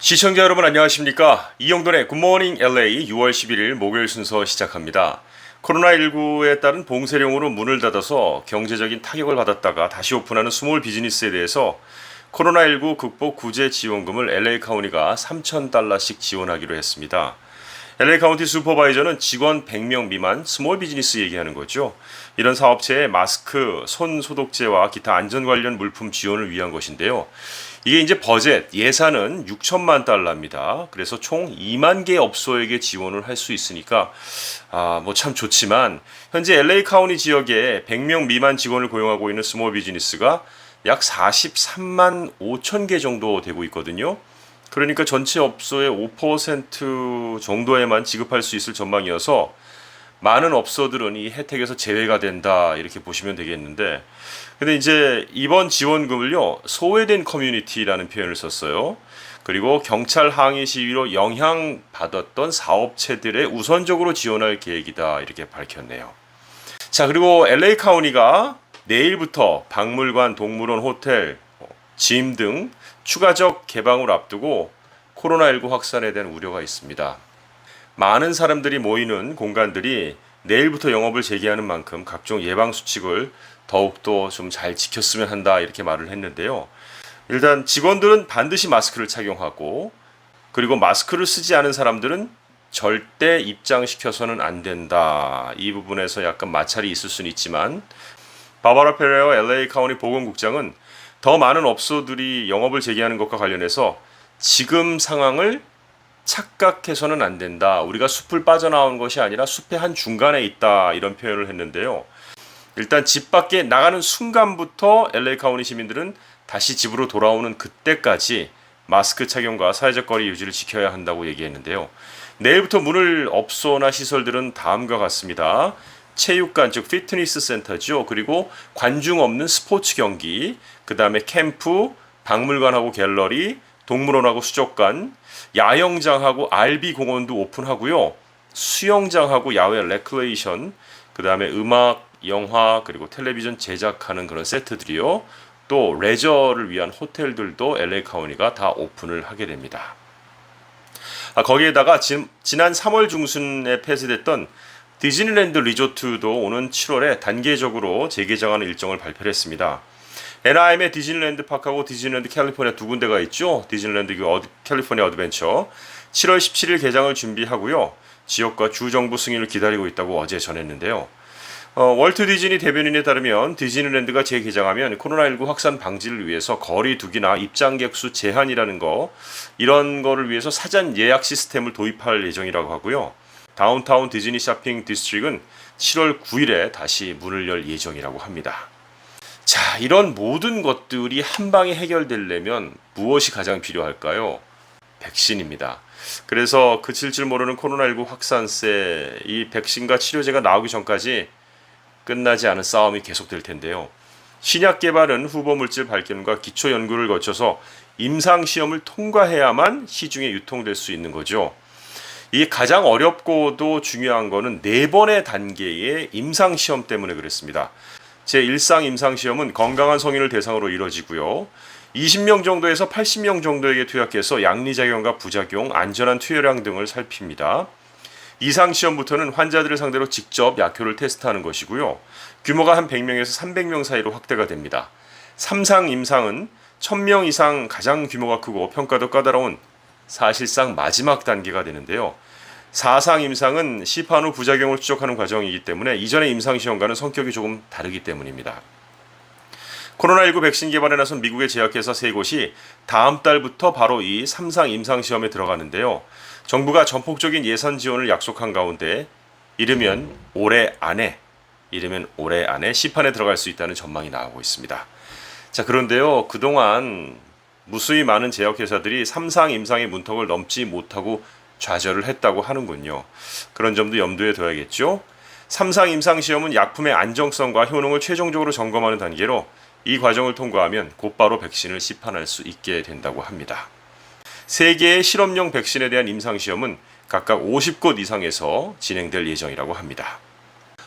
시청자 여러분 안녕하십니까? 이영돈의 굿모닝 LA 6월 11일 목요일 순서 시작합니다. 코로나19에 따른 봉쇄령으로 문을 닫아서 경제적인 타격을 받았다가 다시 오픈하는 스몰 비즈니스에 대해서 코로나19 극복 구제 지원금을 LA 카운티가 $3,000씩 지원하기로 했습니다. LA 카운티 슈퍼바이저는 직원 100명 미만 스몰 비즈니스 얘기하는 거죠. 이런 사업체에 마스크, 손 소독제와 기타 안전 관련 물품 지원을 위한 것인데요. 이게 이제 버젯 예산은 $6,000만. 그래서 총 2만 개 업소에게 지원을 할 수 있으니까 뭐 참 좋지만 현재 LA 카운티 지역에 100명 미만 직원을 고용하고 있는 스몰 비즈니스가 약 43만 5천 개 정도 되고 있거든요. 그러니까 전체 업소의 5% 정도에만 지급할 수 있을 전망이어서 많은 업소들은 이 혜택에서 제외가 된다 이렇게 보시면 되겠는데, 근데 이제 이번 지원금을요 소외된 커뮤니티라는 표현을 썼어요. 그리고 경찰 항의 시위로 영향받았던 사업체들에 우선적으로 지원할 계획이다 이렇게 밝혔네요. 자, 그리고 LA 카운티가 내일부터 박물관, 동물원, 호텔, 짐 등 추가적 개방을 앞두고 코로나19 확산에 대한 우려가 있습니다. 많은 사람들이 모이는 공간들이 내일부터 영업을 재개하는 만큼 각종 예방수칙을 더욱더 좀 잘 지켰으면 한다 이렇게 말을 했는데요. 일단 직원들은 반드시 마스크를 착용하고, 그리고 마스크를 쓰지 않은 사람들은 절대 입장시켜서는 안 된다. 이 부분에서 약간 마찰이 있을 수는 있지만 바바라 페레어 LA 카운티 보건국장은 더 많은 업소들이 영업을 재개하는 것과 관련해서 지금 상황을 착각해서는 안 된다. 우리가 숲을 빠져나온 것이 아니라 숲의 한 중간에 있다. 이런 표현을 했는데요. 일단 집 밖에 나가는 순간부터 LA 카운티 시민들은 다시 집으로 돌아오는 그때까지 마스크 착용과 사회적 거리 유지를 지켜야 한다고 얘기했는데요. 내일부터 문을 업소나 시설들은 다음과 같습니다. 체육관, 즉 피트니스 센터죠. 그리고 관중 없는 스포츠 경기, 그 다음에 캠프, 박물관하고 갤러리, 동물원하고 수족관, 야영장하고 RV 공원도 오픈하고요. 수영장하고 야외 레크레이션, 그 다음에 음악, 영화, 그리고 텔레비전 제작하는 그런 세트들이요. 또 레저를 위한 호텔들도 LA 카운티가 다 오픈을 하게 됩니다. 거기에다가 지난 3월 중순에 폐쇄됐던 디즈니랜드 리조트도 오는 7월에 단계적으로 재개장하는 일정을 발표를 했습니다. NIM의 디즈니랜드 파크하고 디즈니랜드 캘리포니아 두 군데가 있죠. 디즈니랜드 캘리포니아 어드벤처 7월 17일 개장을 준비하고요. 지역과 주정부 승인을 기다리고 있다고 어제 전했는데요. 월트 디즈니 대변인에 따르면 디즈니랜드가 재개장하면 코로나19 확산 방지를 위해서 거리 두기나 입장객 수 제한이라는 이런 거를 위해서 사전 예약 시스템을 도입할 예정이라고 하고요. 다운타운 디즈니 쇼핑 디스트릭은 7월 9일에 다시 문을 열 예정이라고 합니다. 자, 이런 모든 것들이 한 방에 해결되려면 무엇이 가장 필요할까요? 백신입니다. 그래서 그칠 줄 모르는 코로나19 확산세, 이 백신과 치료제가 나오기 전까지 끝나지 않은 싸움이 계속될 텐데요. 신약 개발은 후보 물질 발견과 기초 연구를 거쳐서 임상 시험을 통과해야만 시중에 유통될 수 있는 거죠. 이 가장 어렵고도 중요한 거는 4번의 단계의 임상 시험 때문에 그랬습니다. 제1상 임상시험은 건강한 성인을 대상으로 이뤄지고요. 20명 정도에서 80명 정도에게 투약해서 양리작용과 부작용, 안전한 투여량 등을 살핍니다. 2상 시험부터는 환자들을 상대로 직접 약효를 테스트하는 것이고요. 규모가 한 100명에서 300명 사이로 확대가 됩니다. 3상 임상은 1000명 이상 가장 규모가 크고 평가도 까다로운 사실상 마지막 단계가 되는데요. 4상 임상은 시판 후 부작용을 추적하는 과정이기 때문에 이전의 임상시험과는 성격이 조금 다르기 때문입니다. 코로나19 백신 개발에 나선 미국의 제약회사 3곳이 다음 달부터 바로 이 3상 임상시험에 들어가는데요. 정부가 전폭적인 예산 지원을 약속한 가운데 이르면 올해 안에 시판에 들어갈 수 있다는 전망이 나오고 있습니다. 자, 그런데요, 그동안 무수히 많은 제약회사들이 3상 임상의 문턱을 넘지 못하고 좌절을 했다고 하는군요. 그런 점도 염두에 둬야겠죠. 3상 임상시험은 약품의 안정성과 효능을 최종적으로 점검하는 단계로 이 과정을 통과하면 곧바로 백신을 시판할 수 있게 된다고 합니다. 3개의 실험용 백신에 대한 임상시험은 각각 50곳 이상에서 진행될 예정이라고 합니다.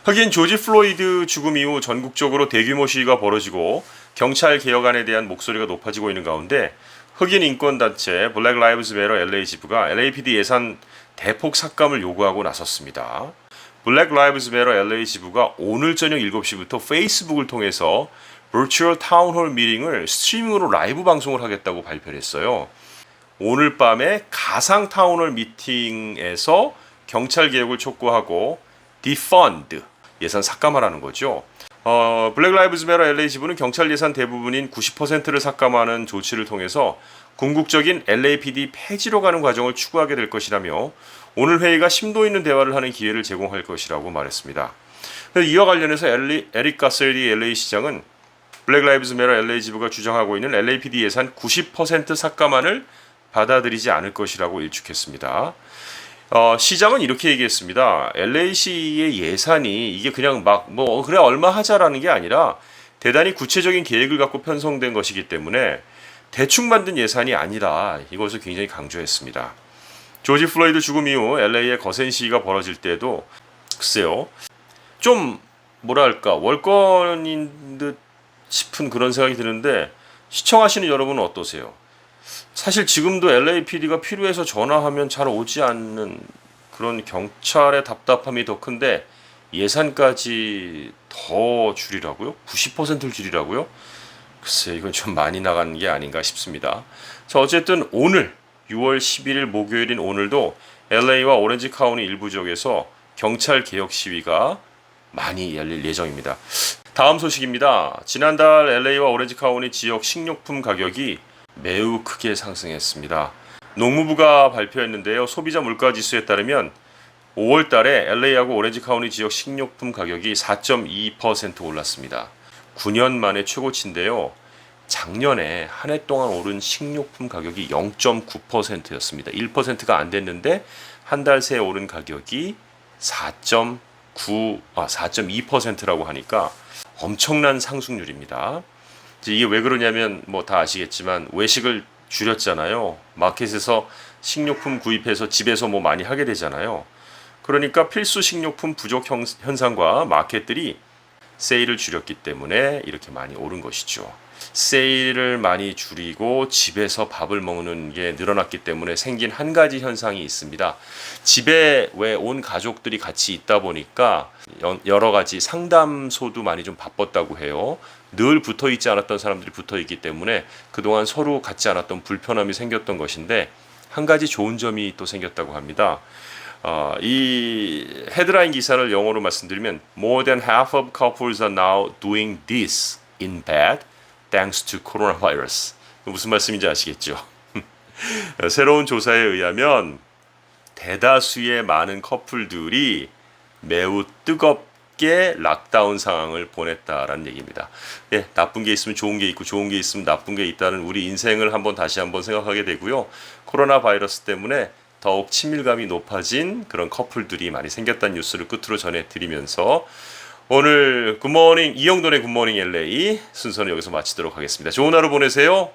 하긴 조지 플로이드 죽음 이후 전국적으로 대규모 시위가 벌어지고 경찰 개혁안에 대한 목소리가 높아지고 있는 가운데 흑인 인권단체 블랙 라이브즈 매터 LA 지부가 LAPD 예산 대폭 삭감을 요구하고 나섰습니다. 블랙 라이브즈 매터 LA 지부가 오늘 저녁 7시부터 페이스북을 통해서 버추얼 타운홀 미팅을 스트리밍으로 라이브 방송을 하겠다고 발표를 했어요. 오늘 밤에 가상 타운홀 미팅에서 경찰 개혁을 촉구하고 defund 예산 삭감하라는 거죠. 블랙 라이브즈 매터 LA 지부는 경찰 예산 대부분인 90%를 삭감하는 조치를 통해서 궁극적인 LAPD 폐지로 가는 과정을 추구하게 될 것이라며 오늘 회의가 심도 있는 대화를 하는 기회를 제공할 것이라고 말했습니다. 이와 관련해서 에릭 가셀리 LA 시장은 블랙 라이브즈 매터 LA 지부가 주장하고 있는 LAPD 예산 90% 삭감안을 받아들이지 않을 것이라고 일축했습니다. 시장은 이렇게 얘기했습니다. LA시의 예산이 이게 그냥 막 그래 얼마 하자라는 게 아니라 대단히 구체적인 계획을 갖고 편성된 것이기 때문에 대충 만든 예산이 아니라 이것을 굉장히 강조했습니다. 조지 플로이드 죽음 이후 LA의 거센 시위가 벌어질 때도 글쎄요. 좀 뭐랄까 월권인 듯 싶은 그런 생각이 드는데 시청하시는 여러분은 어떠세요? 사실 지금도 LAPD가 필요해서 전화하면 잘 오지 않는 그런 경찰의 답답함이 더 큰데 예산까지 더 줄이라고요? 90%를 줄이라고요? 글쎄 이건 좀 많이 나간 게 아닌가 싶습니다. 자 어쨌든 오늘 6월 11일 목요일인 오늘도 LA와 오렌지 카운티 일부 지역에서 경찰 개혁 시위가 많이 열릴 예정입니다. 다음 소식입니다. 지난달 LA와 오렌지 카운티 지역 식료품 가격이 매우 크게 상승했습니다. 농무부가 발표했는데요. 소비자 물가 지수에 따르면 5월 달에 LA하고 오렌지 카운티 지역 식료품 가격이 4.2% 올랐습니다. 9년 만에 최고치인데요. 작년에 한 해 동안 오른 식료품 가격이 0.9%였습니다. 1%가 안 됐는데 한 달 새에 오른 가격이 4.2%라고 하니까 엄청난 상승률입니다. 이게 왜 그러냐면 다 아시겠지만 외식을 줄였잖아요. 마켓에서 식료품 구입해서 집에서 많이 하게 되잖아요. 그러니까 필수 식료품 부족 현상과 마켓들이 세일을 줄였기 때문에 이렇게 많이 오른 것이죠. 세일을 많이 줄이고 집에서 밥을 먹는 게 늘어났기 때문에 생긴 한 가지 현상이 있습니다. 집에 왜 온 가족들이 같이 있다 보니까 여러 가지 상담소도 많이 좀 바빴다고 해요. 늘 붙어 있지 않았던 사람들이 붙어 있기 때문에 그동안 서로 갖지 않았던 불편함이 생겼던 것인데 한 가지 좋은 점이 또 생겼다고 합니다. 이 헤드라인 기사를 영어로 말씀드리면 More than half of couples are now doing this in bed thanks to coronavirus. 무슨 말씀인지 아시겠죠? 새로운 조사에 의하면 대다수의 많은 커플들이 매우 뜨겁게 락다운 상황을 보냈다라는 얘기입니다. 예, 나쁜 게 있으면 좋은 게 있고 좋은 게 있으면 나쁜 게 있다는 우리 인생을 다시 한번 생각하게 되고요. 코로나 바이러스 때문에 더욱 친밀감이 높아진 그런 커플들이 많이 생겼다는 뉴스를 끝으로 전해드리면서 오늘 굿모닝 이영돈의 굿모닝 LA 순서는 여기서 마치도록 하겠습니다. 좋은 하루 보내세요.